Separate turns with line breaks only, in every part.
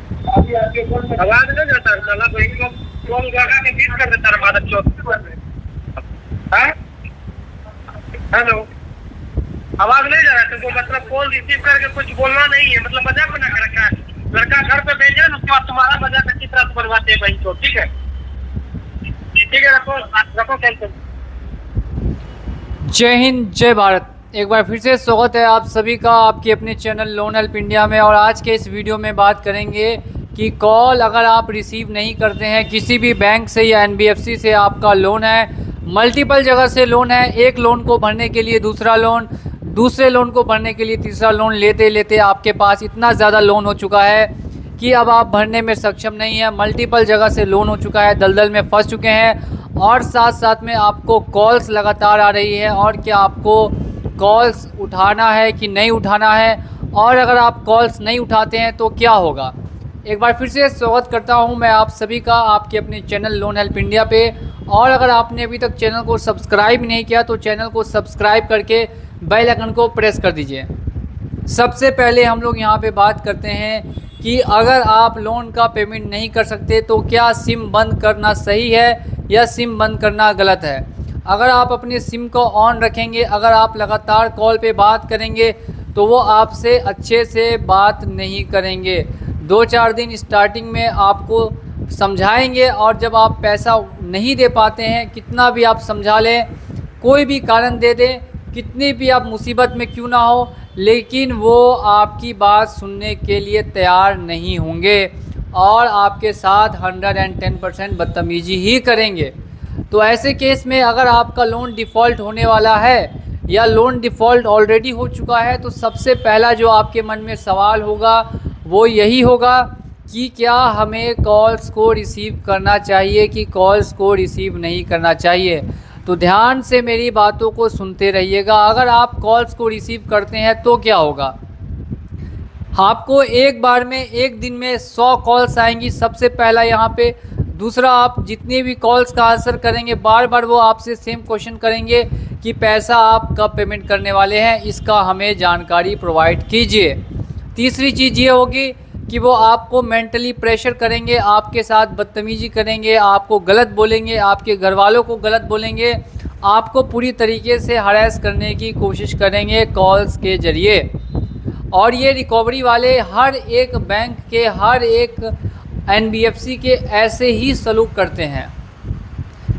आवाज नहीं जाता साला भाई को कॉल लगा के बीट कर देता है मादर चौथ। हाँ हेलो आवाज नहीं जा रहा है तुमको मतलब कॉल रिसीव करके कुछ बोलना नहीं है मतलब मजाक बना के रखा है। लड़का घर पे भेजे उसके बाद तुम्हारा मजाक अच्छी तरह करवाते हैं भाई को। ठीक है रखो रखो कैंसिल।
जय हिंद जय भारत। एक बार फिर से स्वागत है आप सभी का आपके अपने चैनल लोन हेल्प इंडिया में। और आज के इस वीडियो में बात करेंगे कि कॉल अगर आप रिसीव नहीं करते हैं किसी भी बैंक से या एनबीएफसी से, आपका लोन है, मल्टीपल जगह से लोन है, एक लोन को भरने के लिए दूसरा लोन, दूसरे लोन को भरने के लिए तीसरा लोन, लेते लेते आपके पास इतना ज़्यादा लोन हो चुका है कि अब आप भरने में सक्षम नहीं है, मल्टीपल जगह से लोन हो चुका है, दलदल में फंस चुके हैं और साथ साथ में आपको कॉल्स लगातार आ रही है और क्या आपको कॉल्स उठाना है कि नहीं उठाना है, और अगर आप कॉल्स नहीं उठाते हैं तो क्या होगा। एक बार फिर से स्वागत करता हूं मैं आप सभी का आपके अपने चैनल लोन हेल्प इंडिया पे। और अगर आपने अभी तक चैनल को सब्सक्राइब नहीं किया तो चैनल को सब्सक्राइब करके बेल आइकन को प्रेस कर दीजिए। सबसे पहले हम लोग यहाँ पे बात करते हैं कि अगर आप लोन का पेमेंट नहीं कर सकते तो क्या सिम बंद करना सही है या सिम बंद करना गलत है। अगर आप अपने सिम को ऑन रखेंगे, अगर आप लगातार कॉल पे बात करेंगे तो वो आपसे अच्छे से बात नहीं करेंगे। 2-4 दिन स्टार्टिंग में आपको समझाएंगे और जब आप पैसा नहीं दे पाते हैं, कितना भी आप समझा लें, कोई भी कारण दे दें, कितनी भी आप मुसीबत में क्यों ना हो, लेकिन वो आपकी बात सुनने के लिए तैयार नहीं होंगे और आपके साथ 110% बदतमीजी ही करेंगे। तो ऐसे केस में अगर आपका लोन डिफ़ॉल्ट होने वाला है या लोन डिफ़ॉल्ट ऑलरेडी हो चुका है तो सबसे पहला जो आपके मन में सवाल होगा वो यही होगा कि क्या हमें कॉल्स को रिसीव करना चाहिए कि कॉल्स को रिसीव नहीं करना चाहिए। तो ध्यान से मेरी बातों को सुनते रहिएगा। अगर आप कॉल्स को रिसीव करते हैं तो क्या होगा, आपको एक बार में एक दिन में 100 कॉल्स आएंगी सबसे पहला यहाँ पे। दूसरा, आप जितने भी कॉल्स का आंसर करेंगे बार बार वो आपसे सेम क्वेश्चन करेंगे कि पैसा आप कब पेमेंट करने वाले हैं, इसका हमें जानकारी प्रोवाइड कीजिए। तीसरी चीज़ ये होगी कि वो आपको मेंटली प्रेशर करेंगे, आपके साथ बदतमीजी करेंगे, आपको गलत बोलेंगे, आपके घर वालों को गलत बोलेंगे, आपको पूरी तरीके से हरास करने की कोशिश करेंगे कॉल्स के ज़रिए। और ये रिकवरी वाले हर एक बैंक के, हर एक एनबीएफसी के ऐसे ही सलूक करते हैं।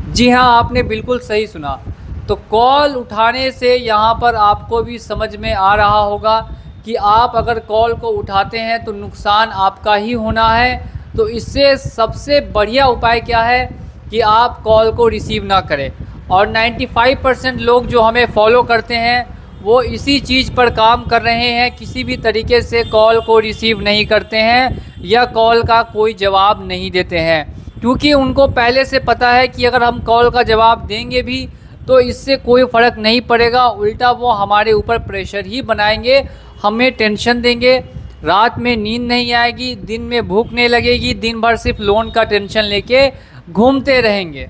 जी हाँ, आपने बिल्कुल सही सुना। तो कॉल उठाने से यहाँ पर आपको भी समझ में आ रहा होगा कि आप अगर कॉल को उठाते हैं तो नुकसान आपका ही होना है। तो इससे सबसे बढ़िया उपाय क्या है कि आप कॉल को रिसीव ना करें। और 95% लोग जो हमें फॉलो करते हैं वो इसी चीज़ पर काम कर रहे हैं, किसी भी तरीके से कॉल को रिसीव नहीं करते हैं या कॉल का कोई जवाब नहीं देते हैं, क्योंकि उनको पहले से पता है कि अगर हम कॉल का जवाब देंगे भी तो इससे कोई फ़र्क नहीं पड़ेगा, उल्टा वो हमारे ऊपर प्रेशर ही बनाएंगे, हमें टेंशन देंगे, रात में नींद नहीं आएगी, दिन में भूख नहीं लगेगी, दिन भर सिर्फ लोन का टेंशन लेके घूमते रहेंगे।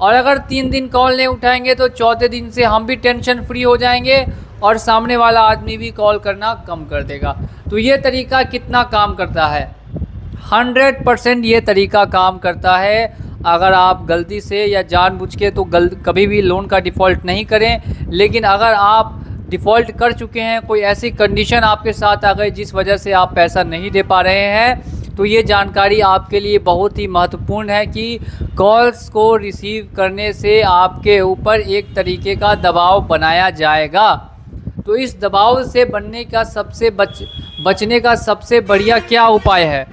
और अगर 3 दिन कॉल नहीं उठाएंगे तो चौथे दिन से हम भी टेंशन फ्री हो जाएंगे और सामने वाला आदमी भी कॉल करना कम कर देगा। तो ये तरीका कितना काम करता है? 100% ये तरीका काम करता है। अगर आप गलती से या जानबूझ के तो कभी भी लोन का डिफ़ॉल्ट नहीं करें, लेकिन अगर आप डिफ़ॉल्ट कर चुके हैं, कोई ऐसी कंडीशन आपके साथ आ गई जिस वजह से आप पैसा नहीं दे पा रहे हैं, तो ये जानकारी आपके लिए बहुत ही महत्वपूर्ण है कि कॉल्स को रिसीव करने से आपके ऊपर एक तरीके का दबाव बनाया जाएगा। तो इस दबाव से बनने का बचने का सबसे बढ़िया क्या उपाय है?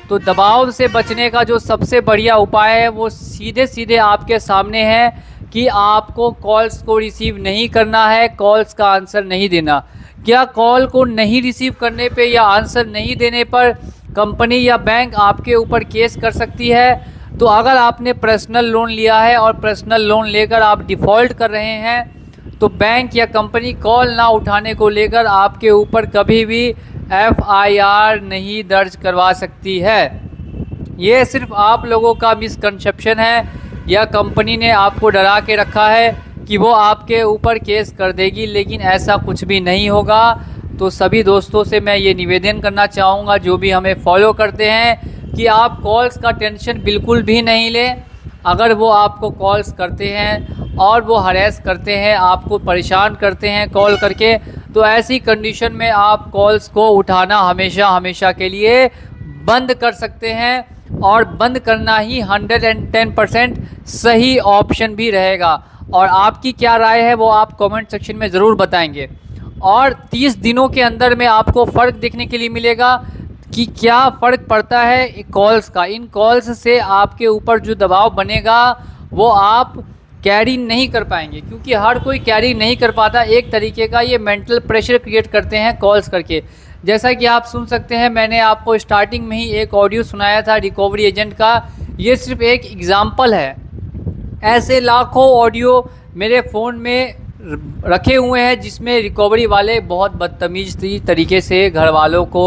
तो दबाव से बचने का जो सबसे बढ़िया उपाय है वो सीधे सीधे आपके सामने है कि आपको कॉल्स को रिसीव नहीं करना है, कॉल्स का आंसर नहीं देना। क्या कॉल को नहीं रिसीव करने पे या आंसर नहीं देने पर कंपनी या बैंक आपके ऊपर केस कर सकती है? तो अगर आपने पर्सनल लोन लिया है और पर्सनल लोन लेकर आप डिफ़ॉल्ट कर रहे हैं तो बैंक या कंपनी कॉल ना उठाने को लेकर आपके ऊपर कभी भी FIR नहीं दर्ज करवा सकती है। ये सिर्फ आप लोगों का मिसकंसेप्शन है या कंपनी ने आपको डरा के रखा है कि वो आपके ऊपर केस कर देगी, लेकिन ऐसा कुछ भी नहीं होगा। तो सभी दोस्तों से मैं ये निवेदन करना चाहूँगा जो भी हमें फॉलो करते हैं कि आप कॉल्स का टेंशन बिल्कुल भी नहीं लें। अगर वो आपको कॉल्स करते हैं और वो हरेस करते हैं, आपको परेशान करते हैं कॉल करके, तो ऐसी कंडीशन में आप कॉल्स को उठाना हमेशा हमेशा के लिए बंद कर सकते हैं। और बंद करना ही 110% सही ऑप्शन भी रहेगा। और आपकी क्या राय है वो आप कमेंट सेक्शन में ज़रूर बताएंगे। और 30 दिनों के अंदर में आपको फ़र्क देखने के लिए मिलेगा कि क्या फ़र्क पड़ता है कॉल्स का। इन कॉल्स से आपके ऊपर जो दबाव बनेगा वो आप कैरी नहीं कर पाएंगे, क्योंकि हर कोई कैरी नहीं कर पाता। एक तरीके का ये मेंटल प्रेशर क्रिएट करते हैं कॉल्स करके। जैसा कि आप सुन सकते हैं, मैंने आपको स्टार्टिंग में ही एक ऑडियो सुनाया था रिकवरी एजेंट का। ये सिर्फ एक एग्ज़ाम्पल है। ऐसे लाखों ऑडियो मेरे फ़ोन में रखे हुए हैं जिसमें रिकवरी वाले बहुत बदतमीज़ तरीके से घर वालों को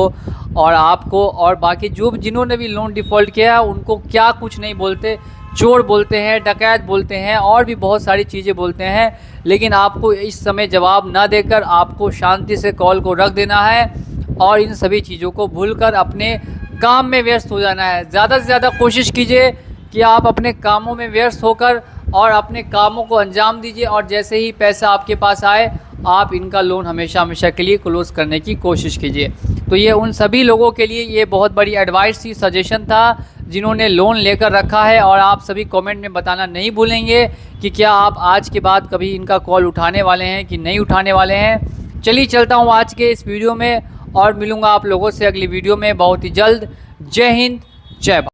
और आपको और बाकी जिन्होंने भी लोन डिफ़ॉल्ट किया उनको क्या कुछ नहीं बोलते, चोर बोलते हैं, डकैत बोलते हैं और भी बहुत सारी चीज़ें बोलते हैं। लेकिन आपको इस समय जवाब ना देकर आपको शांति से कॉल को रख देना है और इन सभी चीज़ों को भूलकर अपने काम में व्यस्त हो जाना है। ज़्यादा से ज़्यादा कोशिश कीजिए कि आप अपने कामों में व्यस्त होकर और अपने कामों को अंजाम दीजिए, और जैसे ही पैसा आपके पास आए आप इनका लोन हमेशा हमेशा के लिए क्लोज़ करने की कोशिश कीजिए। तो ये उन सभी लोगों के लिए ये बहुत बड़ी एडवाइस थी, सजेशन था, जिन्होंने लोन लेकर रखा है। और आप सभी कमेंट में बताना नहीं भूलेंगे कि क्या आप आज के बाद कभी इनका कॉल उठाने वाले हैं कि नहीं उठाने वाले हैं। चलिए चलता हूँ आज के इस वीडियो में और मिलूँगा आप लोगों से अगली वीडियो में बहुत ही जल्द। जय हिंद, जय भारत।